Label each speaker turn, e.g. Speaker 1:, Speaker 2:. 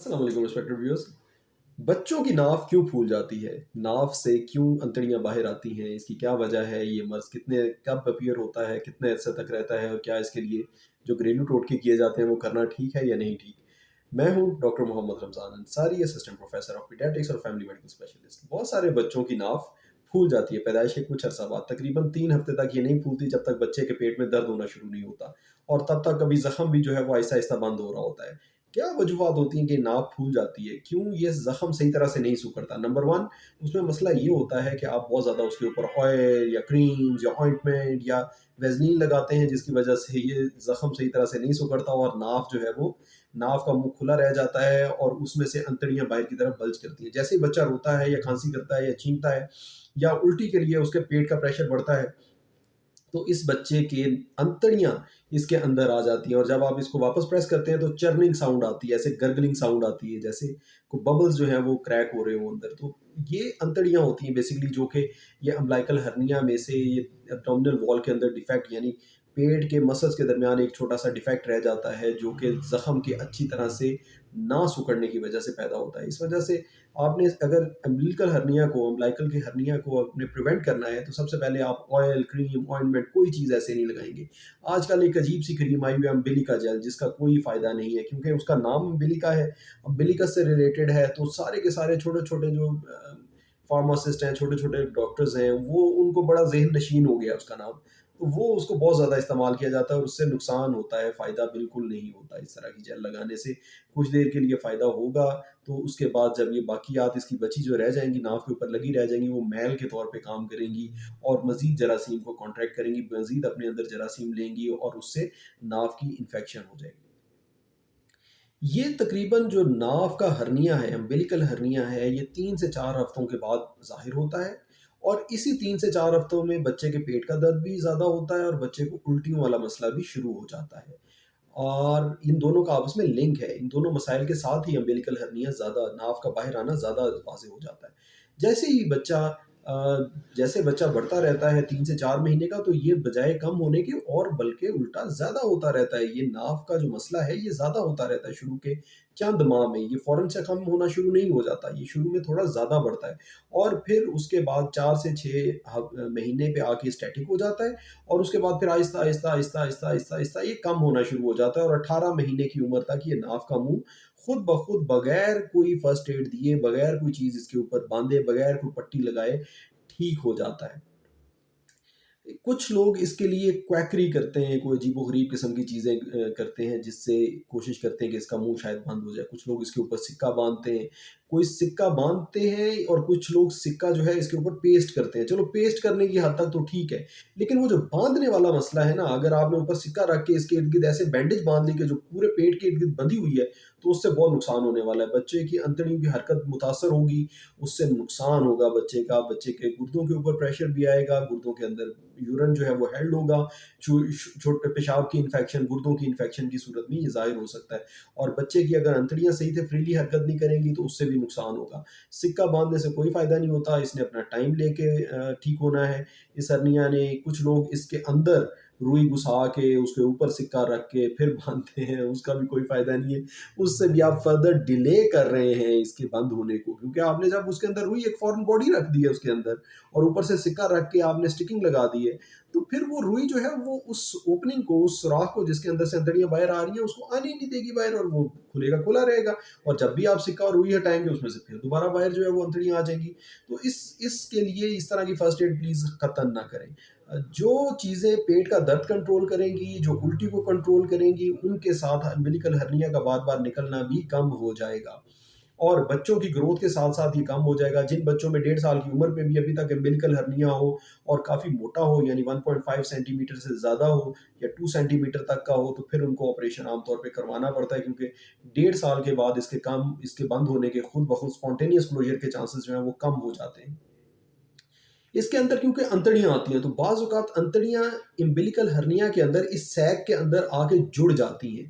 Speaker 1: السلام علیکم respected viewers. بچوں کی ناف کیوں پھول جاتی ہے؟ ناف سے کیوں انتڑیاں باہر آتی ہیں؟ اس کی کیا وجہ ہے؟ یہ مرض کتنے کب اپیئر ہوتا ہے، کتنے عرصے تک رہتا ہے، اور کیا اس کے لیے جو گھریلو ٹوٹکے کیے جاتے ہیں وہ کرنا ٹھیک ہے یا نہیں ٹھیک؟ میں ہوں doctor Muhammad Ramzan Ansari, assistant professor of paediatrics اور فیملی میڈیکل اسپیشلسٹ. بہت سارے بچوں کی ناف پھول جاتی ہے پیدائش کے کچھ عرصہ بعد. تقریباً 3 ہفتے تک یہ نہیں پھولتی جب تک بچے کے پیٹ میں درد ہونا شروع نہیں ہوتا، اور تب تک کبھی زخم بھی جو ہے وہ آہستہ آہستہ بند ہو رہا ہوتا ہے. کیا وجوہات ہوتی ہیں کہ ناف پھول جاتی ہے؟ کیوں یہ زخم صحیح طرح سے نہیں سکڑتا؟ نمبر ون، اس میں مسئلہ یہ ہوتا ہے کہ آپ بہت زیادہ اس کے اوپر آئل یا کریمز یا آئنٹمنٹ یا ویزلین لگاتے ہیں، جس کی وجہ سے یہ زخم صحیح طرح سے نہیں سکڑتا اور ناف جو ہے وہ ناف کا منہ کھلا رہ جاتا ہے اور اس میں سے انتڑیاں باہر کی طرف بلج کرتی ہیں. جیسے ہی بچہ روتا ہے یا کھانسی کرتا ہے یا چھینکتا ہے یا الٹی کے لیے اس کے پیٹ کا پریشر بڑھتا ہے، تو اس بچے کے انتڑیاں اس کے اندر آ جاتی ہیں، اور جب آپ اس کو واپس پریس کرتے ہیں تو چرننگ ساؤنڈ آتی ہے، ایسے گرگلنگ ساؤنڈ آتی ہے، جیسے کوئی ببلز جو ہیں وہ کریک ہو رہے ہوں اندر. تو یہ انتڑیاں ہوتی ہیں بیسیکلی، جو کہ یہ امبلائکل ہرنیا میں سے یہ ابڈومینل وال کے اندر ڈیفیکٹ، یعنی پیٹ کے مسلس کے درمیان ایک چھوٹا سا ڈیفیکٹ رہ جاتا ہے جو کہ زخم کے اچھی طرح سے نہ سکڑنے کی وجہ سے پیدا ہوتا ہے. اس وجہ سے آپ نے اگر امبلیکل ہرنیا کو، امبلائکل کی ہرنیا کو اپنے پریونٹ کرنا ہے تو سب سے پہلے آپ آئل، کریم، آئنٹمنٹ کوئی چیز ایسے نہیں لگائیں گے. آج کل ایک عجیب سی کریم آئی ہوئی ہے امبلیکا جیل، جس کا کوئی فائدہ نہیں ہے کیونکہ اس کا نام امبلیکا ہے، امبلیکس سے ریلیٹڈ ہے. تو سارے کے سارے چھوٹے چھوٹے جو فارماسسٹ ہیں، چھوٹے چھوٹے ڈاکٹرز ہیں، وہ ان کو بڑا ذہن نشین ہو گیا اس کا نام. تو وہ اس کو بہت زیادہ استعمال کیا جاتا ہے اور اس سے نقصان ہوتا ہے، فائدہ بالکل نہیں ہوتا. اس طرح کی جیل لگانے سے کچھ دیر کے لیے فائدہ ہوگا، تو اس کے بعد جب یہ باقیات اس کی بچی جو رہ جائیں گی، ناف کے اوپر لگی رہ جائیں گی، وہ میل کے طور پہ کام کریں گی اور مزید جراثیم کو کانٹریکٹ کریں گی، مزید اپنے اندر جراثیم لیں گی اور اس سے ناف کی انفیکشن ہو جائے گی. یہ تقریباً جو ناف کا ہرنیا ہے، امبلیکل ہرنیا ہے، یہ 3 سے 4 ہفتوں کے بعد ظاہر ہوتا ہے، اور اسی 3 سے 4 ہفتوں میں بچے کے پیٹ کا درد بھی زیادہ ہوتا ہے اور بچے کو الٹیوں والا مسئلہ بھی شروع ہو جاتا ہے. اور ان دونوں کا آپس میں لنک ہے. ان دونوں مسائل کے ساتھ ہی امبلیکل ہرنیا زیادہ، ناف کا باہر آنا زیادہ واضح ہو جاتا ہے. جیسے ہی بچہ جیسے بچہ بڑھتا رہتا ہے 3 سے 4 مہینے کا، تو یہ بجائے کم ہونے کے اور بلکہ الٹا زیادہ ہوتا رہتا ہے. یہ ناف کا جو مسئلہ ہے یہ زیادہ ہوتا رہتا ہے شروع کے چند ماہ میں. یہ فوراً سے کم ہونا شروع نہیں ہو جاتا، یہ شروع میں تھوڑا زیادہ بڑھتا ہے اور پھر اس کے بعد 4 سے 6 مہینے پہ آ کے اسٹیٹک ہو جاتا ہے، اور اس کے بعد پھر آہستہ آہستہ آہستہ آہستہ آہستہ آہستہ یہ کم ہونا شروع ہو جاتا ہے، اور 18 مہینے کی عمر تک یہ ناف کا منہ خود بخود بغیر کوئی فرسٹ ایڈ دیے، بغیر کوئی چیز اس کے اوپر باندھے، بغیر کوئی پٹی لگائے ٹھیک ہو جاتا ہے. کچھ لوگ اس کے لیے کویکری کرتے ہیں، کوئی عجیب و غریب قسم کی چیزیں کرتے ہیں جس سے کوشش کرتے ہیں کہ اس کا منہ شاید بند ہو جائے. کچھ لوگ اس کے اوپر سکہ باندھتے ہیں، کوئی سکہ باندھتے ہیں، اور کچھ لوگ سکہ جو ہے اس کے اوپر پیسٹ کرتے ہیں. چلو پیسٹ کرنے کی حد تک تو ٹھیک ہے، لیکن وہ جو باندھنے والا مسئلہ ہے نا، اگر آپ نے اوپر سکہ رکھ کے اس کے ارد گرد ایسے بینڈیج باندھ لی کہ جو پورے پیٹ کے ارد گرد بندھی ہوئی ہے، تو اس سے بہت نقصان ہونے والا ہے. بچے کی انتڑیوں کی حرکت متاثر ہوگی، اس سے نقصان ہوگا بچے کا. بچے کے گردوں کے اوپر پریشر بھی آئے گا، گردوں کے اندر یورن جو ہے وہ ہیلڈ ہوگا. چھوٹے پیشاب کی انفیکشن، گردوں کی انفیکشن کی صورت میں یہ ظاہر ہو سکتا ہے. اور بچے کی اگر انتڑیاں صحیح سے فریلی حرکت نہیں کریں گی تو اس سے بھی نقصان ہوگا. سکہ باندھنے سے کوئی فائدہ نہیں ہوتا، اس نے اپنا ٹائم لے کے ٹھیک ہونا ہے. اس ہرنیا نے کچھ لوگ اس کے اندر روئی گھسا کے اس کے اوپر سکہ رکھ کے پھر باندھتے ہیں، اس کا بھی کوئی فائدہ نہیں ہے. اس سے بھی آپ فردر ڈیلے کر رہے ہیں اس کے بند ہونے کو، کیونکہ آپ نے جب اس کے اندر روئی ایک فورن باڈی رکھ دی ہے اس کے اندر، اور اوپر سے سکہ رکھ کے آپ نے سٹکنگ لگا دی ہے، تو پھر وہ روئی جو ہے وہ اس اوپننگ کو، اس سوراخ کو جس کے اندر سے انتڑیاں باہر آ رہی ہیں، اس کو آنے نہیں دے گی باہر، اور وہ کھلے گا کھلا رہے گا. اور جب بھی آپ سکہ اور روئی ہٹائیں گے، اس میں سے پھر دوبارہ باہر جو ہے وہ انتڑیاں آ جائیں گی. تو اس کے لیے اس طرح کی فرسٹ ایڈ پلیز قطعاً نہ کریں. جو چیزیں پیٹ کا درد کنٹرول کریں گی، جو الٹی کو کنٹرول کریں گی، ان کے ساتھ امبلیکل ہرنیا کا بار بار نکلنا بھی کم ہو جائے گا، اور بچوں کی گروتھ کے ساتھ ساتھ یہ کم ہو جائے گا. جن بچوں میں 1.5 سال کی عمر پہ بھی ابھی تک امبلیکل ہرنیا ہو اور کافی موٹا ہو، یعنی 1.5 سینٹی میٹر سے زیادہ ہو یا 2 سینٹی میٹر تک کا ہو، تو پھر ان کو آپریشن عام طور پہ کروانا پڑتا ہے، کیونکہ 1.5 سال کے بعد اس کے بند ہونے کے خود بخود اسپونٹینیس کلوجر کے چانسز جو ہیں وہ کم ہو جاتے ہیں. اس کے اندر کیونکہ انتڑیاں آتی ہیں، تو بعض اوقات انتڑیاں امبلیکل ہرنیا کے اندر اس سیک کے اندر آ کے جڑ جاتی ہیں.